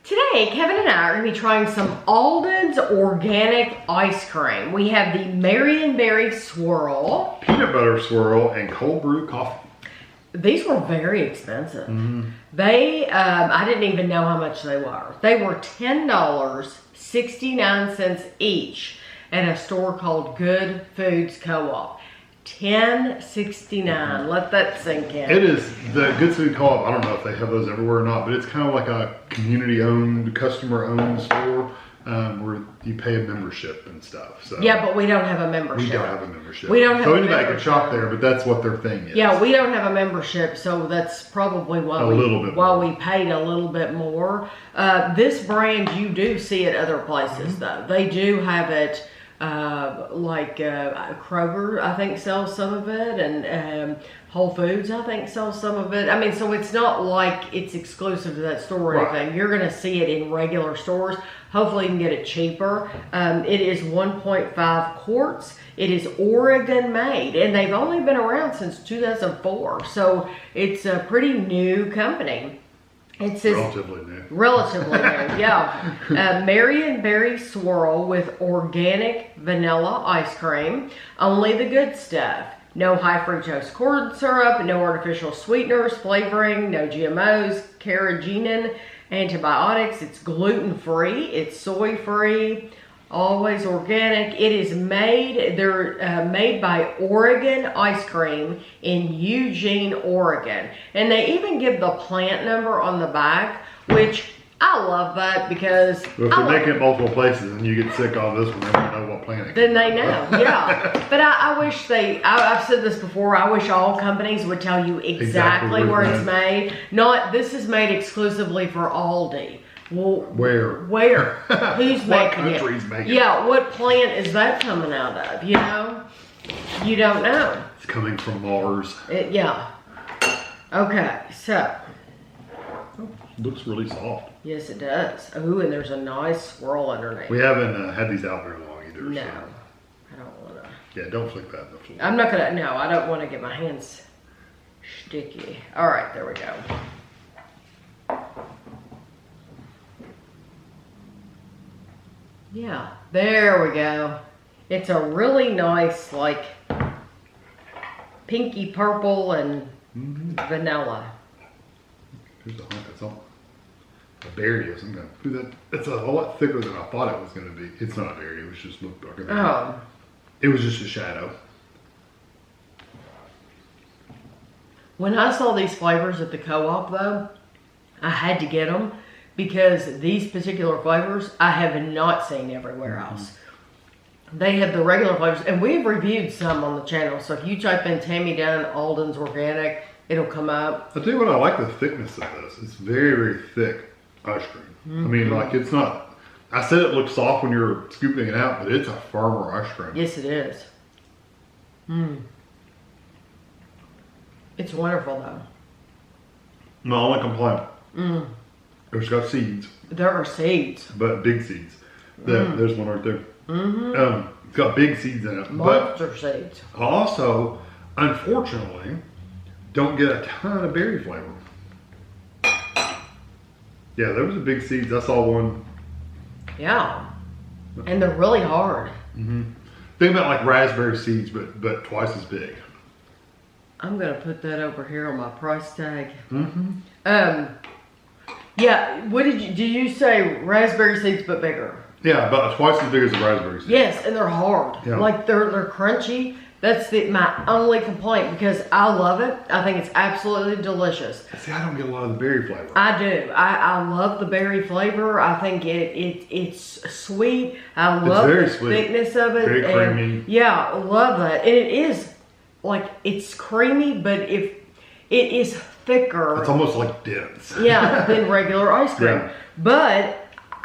Today, Kevin and I are going to be trying some Alden's organic ice cream. We have the Marionberry Swirl, peanut butter swirl, and cold brew coffee. These were very expensive. They, I didn't even know how much they were. They were $10.69 each at a store called Good Foods Co-op. $10.69. Let that sink in. It is the Good Food Co-op. I don't know if they have those everywhere or not, but it's kind of like a community-owned, customer-owned store where you pay a membership and stuff. So yeah, but we don't have a membership. we don't have a membership. We don't have so a anybody membership. can shop there, but that's what their thing is. Yeah, we don't have a membership, so that's probably why we paid a little bit more. This brand you do see at other places though. They do have it. Kroger, I think, sells some of it, and Whole Foods, I think, sells some of it. I mean, so it's not like it's exclusive to that store or anything. You're going to see it in regular stores. Hopefully you can get it cheaper. It is 1.5 quarts. It is Oregon made, and they've only been around since 2004, so it's a pretty new company. It says relatively new. Relatively new, yeah. Marionberry Swirl with organic vanilla ice cream. Only the good stuff. No high fructose corn syrup, no artificial sweeteners, flavoring, no GMOs, carrageenan, antibiotics. It's gluten-free, it's soy-free, always organic. It is made, they're made by Oregon Ice Cream in Eugene, Oregon. And they even give the plant number on the back, which I love that because Well, if they're making it multiple places and you get sick on this one, they won't know what plant it then they know, yeah. But I wish I've said this before, I wish all companies would tell you exactly where it's made. Not, this is made exclusively for Aldi. Well, Where? Who's What making country's it? making it? Yeah, what plant is that coming out of? You know, you don't know. It's coming from Mars. Yeah. Okay, so Looks really soft. yes, it does. Ooh, and there's a nice swirl underneath. We haven't had these out very long either. No, So. I don't want to. Yeah, don't flick that in the floor. I'm not gonna. No, I don't want to get my hands sticky. All right, there we go. Yeah, there we go. It's a really nice, like, pinky purple and vanilla. Here's a hunk of something. A berry or some kind. It's a lot thicker than I thought it was going to be. It's not a berry. It was just looked darker. Oh. It was just a shadow. When I saw these flavors at the co-op, though, I had to get them because these particular flavors I have not seen everywhere else. They have the regular flavors, and we've reviewed some on the channel. So if you type in Tammy Dunn Alden's Organic, it'll come up. I'll tell you what, I like the thickness of this. It's very, very thick ice cream. I mean, like, it's not, I said it looked soft when you're scooping it out, but it's a firmer ice cream. Yes, it is. It's wonderful, though. My only complaint, it's got seeds, There are seeds. but big seeds. There's one right there. It's got big seeds in it. Monster seeds. But also, unfortunately, don't get a ton of berry flavor. Yeah, there was a big seeds. I saw one. Yeah. And they're really hard. Think about like raspberry seeds, but twice as big. I'm going to put that over here on my price tag. Yeah, what did you say raspberry seeds but bigger? Yeah, about twice as big as a raspberry seed. Yes, and they're hard. Yeah. Like they're crunchy. That's my only complaint because I love it. I think it's absolutely delicious. See, I don't get a lot of the berry flavor. I do. I love the berry flavor. I think it's sweet. I love very the sweet. thickness of it. Very creamy. Yeah, I love that. And it is like it's creamy, but if it is thicker. It's almost like dense. Yeah, than regular ice cream. Yeah. But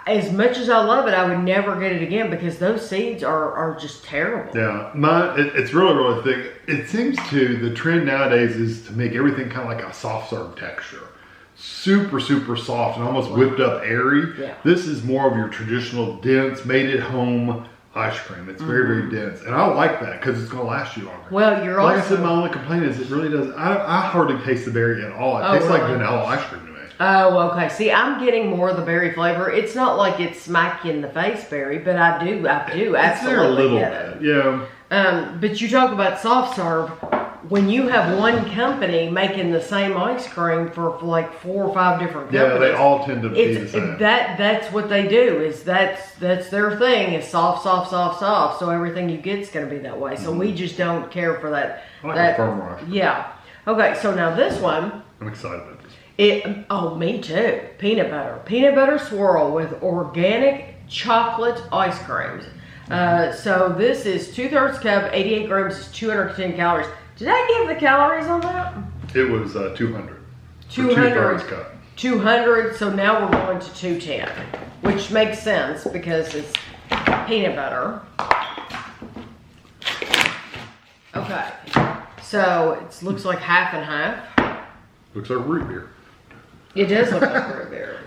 as much as I love it, I would never get it again because those seeds are just terrible. Yeah, it's really, really thick. It seems the trend nowadays is to make everything kind of like a soft serve texture. Super, super soft and almost whipped up airy. Yeah. This is more of your traditional dense, made at home ice cream. It's very, very dense. And I like that because it's going to last you longer. Well, you're like also... I said, my only complaint is it really does. I hardly taste the berry at all. It tastes like vanilla ice cream to me. Oh, okay. See, I'm getting more of the berry flavor. It's not like it's smack you in the face berry, but I do absolutely It's there a little get it. bit, yeah. But you talk about soft serve. When you have one company making the same ice cream for like 4 or 5 different companies, Yeah, they all tend to be the same. That's what they do. Is that's their thing. Is soft, soft, soft, soft. So everything you get is going to be that way. So we just don't care for that. I like the firm ice cream. Yeah. Okay. So now this one. I'm excited about this. Me too. Peanut butter swirl with organic chocolate ice creams. So this is 2/3 cup, 88 grams, is 210 calories. Did I give the calories on that? It was 200. 200. 2/3 cup. 200. So now we're going to 210, which makes sense because it's peanut butter. Okay. So it looks like half and half. Looks like root beer. It does look like root beer.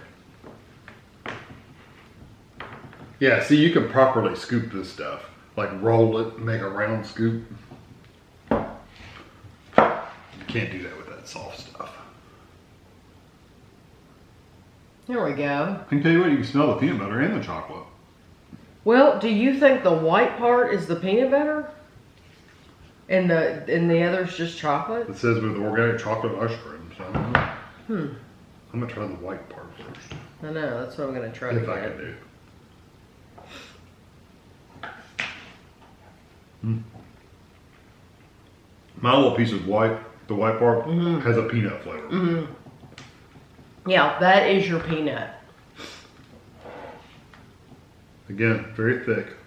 Yeah, see, you can properly scoop this stuff. Like roll it, make a round scoop. You can't do that with that soft stuff. There we go. I can tell you what, you can smell the peanut butter and the chocolate. Well, do you think the white part is the peanut butter? And the other's just chocolate? It says with organic chocolate ice cream, so I'm gonna try the white part first. I know, that's what I'm gonna try to If I get. can do. My little piece of white, the white part, has a peanut flavor. Yeah, that is your peanut. Again, very thick.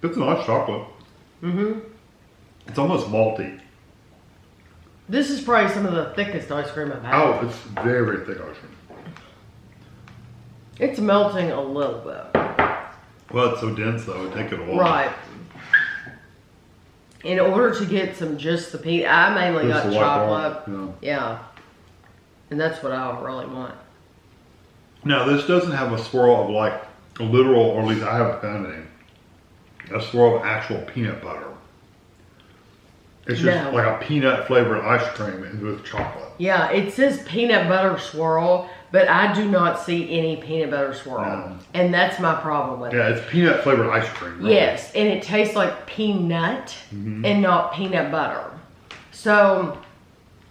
It's a nice chocolate. It's almost malty. This is probably some of the thickest ice cream I've had. Oh, it's very, very thick ice cream. It's melting a little bit. Well, it's so dense though, it'd take it a while. Right. In order to get just the peanut, I mainly Just got the white chocolate. part, Yeah. And that's what I really want. Now, this doesn't have a swirl of like a literal, or at least I haven't found any, a swirl of actual peanut butter. It's just like a peanut flavored ice cream with chocolate. Yeah, it says peanut butter swirl, but I do not see any peanut butter swirl. No. And that's my problem with it. Yeah, it's peanut flavored ice cream. Really. Yes, and it tastes like peanut and not peanut butter. So,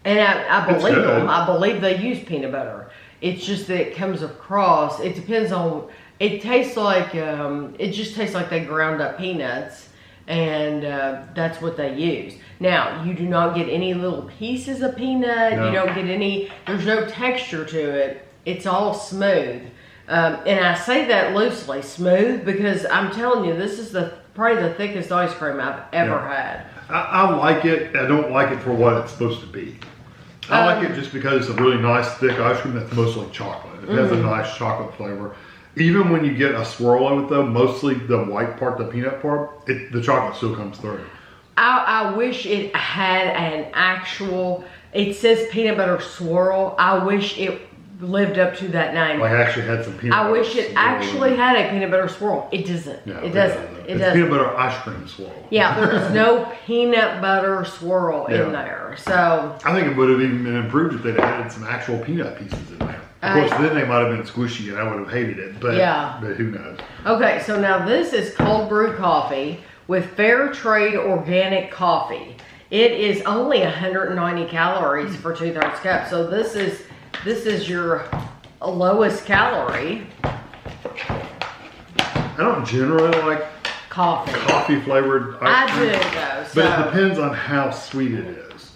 and I believe them. I believe they use peanut butter. It's just that it comes across, it depends on, it tastes like, it just tastes like they ground up peanuts, and that's what they use. Now, you do not get any little pieces of peanut. No. You don't get any, there's no texture to it. It's all smooth. And I say that loosely, smooth, because I'm telling you, this is probably the thickest ice cream I've ever had. I like it. I don't like it for what it's supposed to be. I like it just because it's a really nice thick ice cream that's mostly chocolate. It has a nice chocolate flavor. Even when you get a swirl of it though, mostly the white part, the peanut part, the chocolate still comes through. I wish it had an actual, it says peanut butter swirl. I wish it lived up to that name. Like actually had some peanut butter. I wish it actually had a peanut butter swirl. It doesn't. No, it doesn't. It doesn't. Peanut butter ice cream swirl. Yeah, there's no peanut butter swirl in there. So I think it would have even been improved if they'd added some actual peanut pieces in there. Of course, then they might have been squishy and I would have hated it. But but who knows? Okay, so now this is cold brew coffee with fair trade organic coffee. It is only 190 calories for 2/3 cup. So this is your lowest calorie. I don't generally like coffee flavored ice cream. I do though. But it depends on how sweet it is.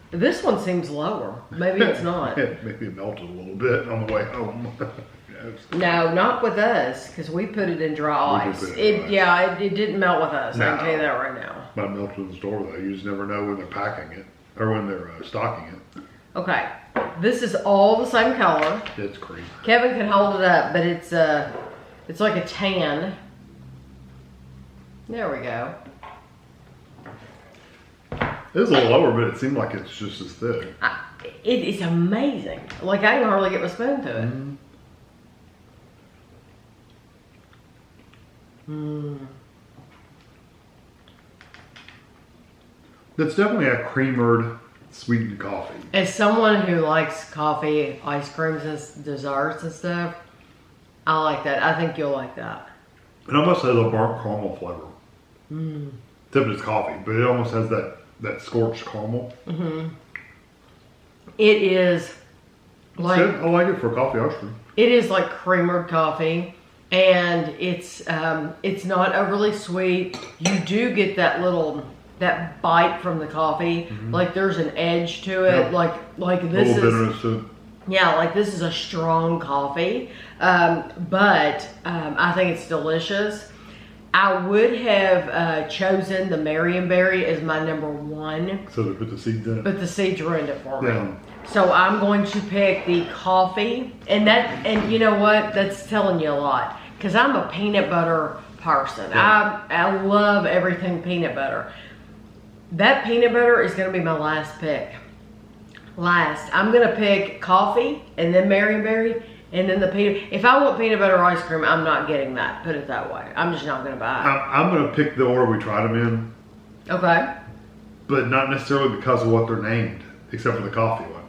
This one seems lower. Maybe it's not. Maybe it melted a little bit on the way home. No, not with us, because we put it in dry ice. It didn't melt with us. I can tell you that right now. Might melt in the store though. You just never know when they're packing it or when they're stocking it. Okay, this is all the same color. It's cream. Kevin can hold it up, but it's like a tan. There we go. It is a little lower, but it seemed like it's just as thick. It is amazing. Like I can hardly get my spoon to it. That's definitely a creamered sweetened coffee. As someone who likes coffee, ice creams, and desserts and stuff, I like that. I think you'll like that. It almost has a burnt caramel flavor. Except it's coffee, but it almost has that scorched caramel. It is like I like it for coffee ice cream. it is like creamered coffee, and it's not overly sweet. You do get that bite from the coffee. Like there's an edge to it. Yep. Like this a little is bitterness to it. yeah, like this is a strong coffee, but I think it's delicious. I would have chosen the Marionberry as my number one, So they put the seeds in it. but the seeds ruined it for me. Yeah. So I'm going to pick the coffee, and you know what? That's telling you a lot, because I'm a peanut butter person. Yeah. I love everything peanut butter. That peanut butter is going to be my last pick. I'm going to pick coffee, and then Marionberry, and then the peanut. If I want peanut butter ice cream, I'm not getting that. Put it that way. I'm just not going to buy it. I'm going to pick the order we tried them in, Okay. but not necessarily because of what they're named, except for the coffee one.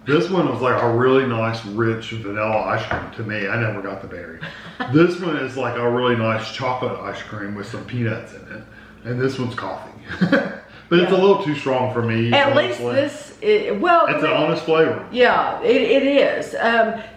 This one was like a really nice, rich vanilla ice cream to me. I never got the berry. This one is like a really nice chocolate ice cream with some peanuts in it. And this one's coffee. But it's a little too strong for me. At least this, it's an honest flavor. Yeah, it is.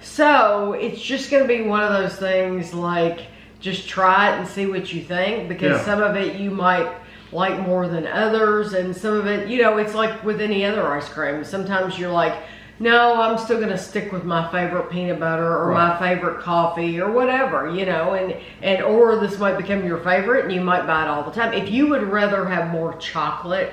So it's just going to be one of those things like just try it and see what you think, because some of it you might like more than others, and some of it, it's like with any other ice cream. Sometimes you're like, no, I'm still going to stick with my favorite peanut butter or my favorite coffee or whatever, and or this might become your favorite and you might buy it all the time. If you would rather have more chocolate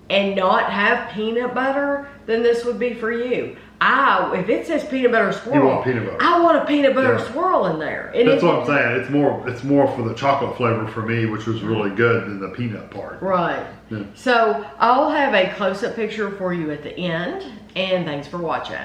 and not have peanut butter, then this would be for you. If it says peanut butter swirl, You want peanut butter. I want a peanut butter swirl in there. And That's what I'm saying. It's more for the chocolate flavor for me, which was really good, than the peanut part. Right. Yeah. So I'll have a close-up picture for you at the end, and thanks for watching.